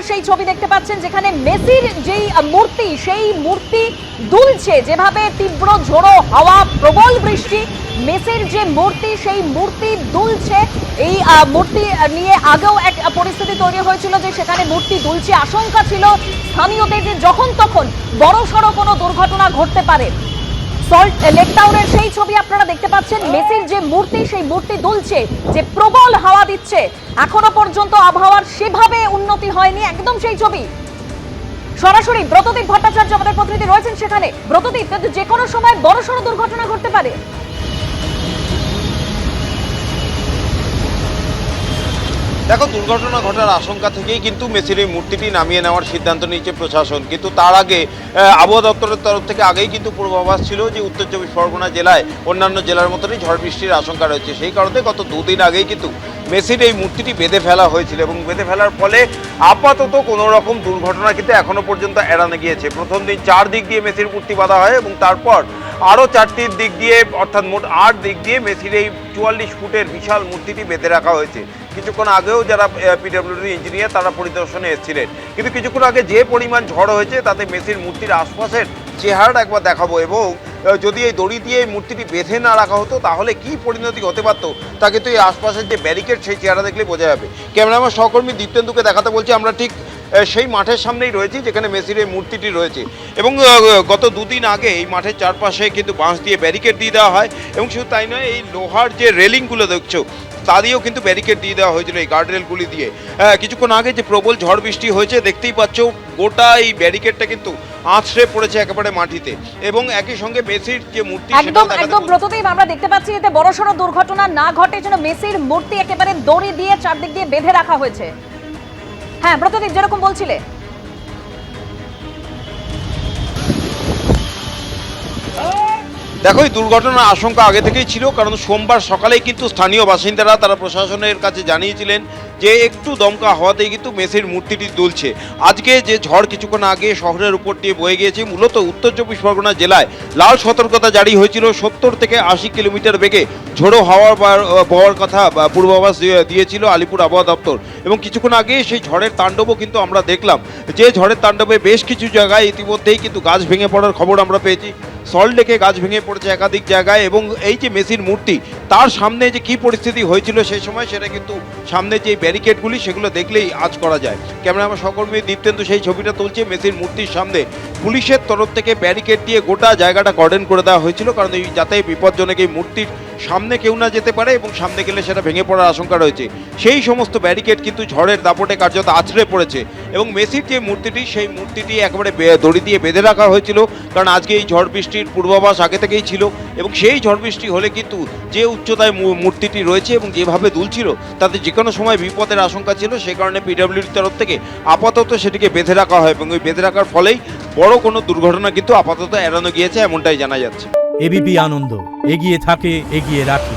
সেই ছবি দেখতে পাচ্ছেন, যেখানে মেসির যেই মূর্তি, সেই মূর্তি দুলছে, যেভাবে তীব্র ঝোড়ো হাওয়া, প্রবল বৃষ্টি, মেসির যে মূর্তি সেই মূর্তি দুলছে। এই মূর্তি নিয়ে আগেও এক পরিস্থিতি তৈরি হয়েছিল যে সেখানে মূর্তি দুলছে, আশঙ্কা ছিল স্থানীয়দের যে যখন তখন বড়সড় কোনো দুর্ঘটনা ঘটতে পারে। সল্ট লেক টাউনের সেই ছবি আপনারা দেখতে পাচ্ছেন, মেসির যে মূর্তি সেই মূর্তি দুলছে, যে প্রবল হাওয়া দিচ্ছে। এখনো পর্যন্ত আবহাওয়ার সেভাবে উন্নতি হয়নি, একদম সেই ছবি। সরাসরি ব্রতদীপ ভট্টাচার্য আমাদের প্রতিনিধি রয়েছেন সেখানে। ব্রতদীপ, যে কোনো সময় বড়সড় দুর্ঘটনা ঘটতে পারে। দেখো, দুর্ঘটনা ঘটার আশঙ্কা থেকেই কিন্তু মেসির এই মূর্তিটি নামিয়ে নেওয়ার সিদ্ধান্ত নিয়েছে প্রশাসন। কিন্তু তার আগে আবহাওয়া দপ্তরের তরফ থেকে আগেই কিন্তু পূর্বাভাস ছিল যে উত্তর চব্বিশ পরগনা জেলায় অন্যান্য জেলার মতনই ঝড় বৃষ্টির আশঙ্কা রয়েছে। সেই কারণে গত দুদিন আগেই কিন্তু মেসির এই মূর্তিটি বেঁধে ফেলা হয়েছিল এবং বেঁধে ফেলার ফলে আপাতত কোনো রকম দুর্ঘটনা কিন্তু এখনো পর্যন্ত এড়ানো গিয়েছে। প্রথম দিন 4 দিক দিয়ে মেসির মূর্তি বাঁধা হয় এবং তারপর আরও 4টি দিক দিয়ে, অর্থাৎ মোট 8 দিক দিয়ে মেসির এই 44 ফুটের বিশাল মূর্তিটি বেঁধে রাখা হয়েছে। কিছুক্ষণ আগেও যারা পিডব্লিউডি ইঞ্জিনিয়ার তারা পরিদর্শনে এসেছিলেন, কিন্তু কিছুক্ষণ আগে যে পরিমাণ ঝড় হয়েছে তাতে মেসির মূর্তির আশপাশের চেহারাটা একবার দেখাবো। এবং যদি এই দড়ি দিয়ে এই মূর্তিটি বেঁধে না রাখা হতো তাহলে কি পরিণতি হতে পারত তা কিন্তু এই আশপাশের যে ব্যারিকেড সেই চেহারা দেখলে বোঝা যাবে। ক্যামেরাম্যান সহকর্মী দীপ্তেন্দুকে দেখাতে বলছি, আমরা ঠিক সেই মাঠের সামনেই রয়েছি যেখানে মেসির এই মূর্তিটি রয়েছে। এবং গত দুদিন আগে এই মাঠের চারপাশে কিন্তু বাঁশ দিয়ে ব্যারিকেড দিয়ে দেওয়া হয় এবং শুধু তাই নয়, এই লোহার যে রেলিংগুলো দেখছো তা দিয়েও কিন্তু ব্যারিকেড দিয়ে দেওয়া হয়েছিল এই গার্ডরেলগুলি দিয়ে। কিছুক্ষণ আগে যে প্রবল ঝড় বৃষ্টি হয়েছে দেখতেই পাচ্ছ, গোটা এই ব্যারিকেডটা কিন্তু আছড়ে পড়েছে একেবারে মাটিতে। এবং একই সঙ্গে মেসির যে মূর্তি, একদম ব্রতদীপ, আমরা দেখতে পাচ্ছি এতে বড়সড় দুর্ঘটনা না ঘটে যেন মেসির মূর্তি একেবারে দড়ি দিয়ে চারদিক দিয়ে বেঁধে রাখা হয়েছে। হ্যাঁ ব্রতদীপ, যেরকম বলছিলে। দেখো, এই দুর্ঘটনার আশঙ্কা আগে থেকেই ছিল, কারণ সোমবার সকালেই কিন্তু স্থানীয় বাসিন্দারা তারা প্রশাসনের কাছে জানিয়েছিলেন যে একটু দমকা হওয়াতেই কিন্তু মেসির মূর্তিটি দুলছে। আজকে যে ঝড় কিছুক্ষণ আগে শহরের উপর দিয়ে বয়ে গিয়েছে, মূলত উত্তর চব্বিশ পরগনা জেলায় লাল সতর্কতা জারি হয়েছিল। 70 থেকে 80 কিলোমিটার বেগে ঝোড়ো হাওয়া বওয়ার কথা পূর্বাভাস দিয়েছিল আলিপুর আবহাওয়া দপ্তর। এবং কিছুক্ষণ আগে সেই ঝড়ের তাণ্ডবও কিন্তু আমরা দেখলাম, যে ঝড়ের তাণ্ডবে বেশ কিছু জায়গায় ইতিমধ্যেই কিন্তু গাছ ভেঙে পড়ার খবর আমরা পেয়েছি। সল্ট লেকে গাছ ভেঙে পড়েছে একাধিক জায়গায়। এবং এই যে মেসির মূর্তি, তার সামনে যে কি পরিস্থিতি হয়েছিল সেই সময়, সেটা কিন্তু সামনে যে ব্যারিকেডগুলি সেগুলো দেখলেই আজ করা যায়। ক্যামেরাম্যান সহকর্মী দীপ্তেন্দু সেই ছবিটা তুলছে। মেসির মূর্তির সামনে পুলিশের তরফ থেকে ব্যারিকেড দিয়ে গোটা জায়গাটা কর্ডন করে দেওয়া হয়েছিল, কারণ এই যাতে বিপজ্জনক এই মূর্তির সামনে কেউ না যেতে পারে এবং সামনে গেলে সেটা ভেঙে পড়ার আশঙ্কা রয়েছে। সেই সমস্ত ব্যারিকেড কিন্তু ঝড়ের দাপটে কার্যত আছড়ে পড়েছে। এবং মেসির যে মূর্তিটি, সেই মূর্তিটি একেবারে দড়ি দিয়ে বেঁধে রাখা হয়েছিল, কারণ আজকে এই ঝড় বৃষ্টির পূর্বাভাস আগে থেকেই ছিল। এবং সেই ঝড় বৃষ্টি হলে কিন্তু যে উচ্চতায় মূর্তিটি রয়েছে এবং যেভাবে দুলছিল তাতে যে কোনো সময় বিপদের আশঙ্কা ছিল। সে কারণে পিডব্লিউডির তরফ থেকে আপাতত সেটিকে বেঁধে রাখা হয় এবং ওই বেঁধে রাখার ফলেই বড় কোনো দুর্ঘটনা কিন্তু আপাতত এড়ানো গিয়েছে, এমনটাই জানা যাচ্ছে। এবিপি আনন্দ, এগিয়ে থাকে, এগিয়ে রাখে।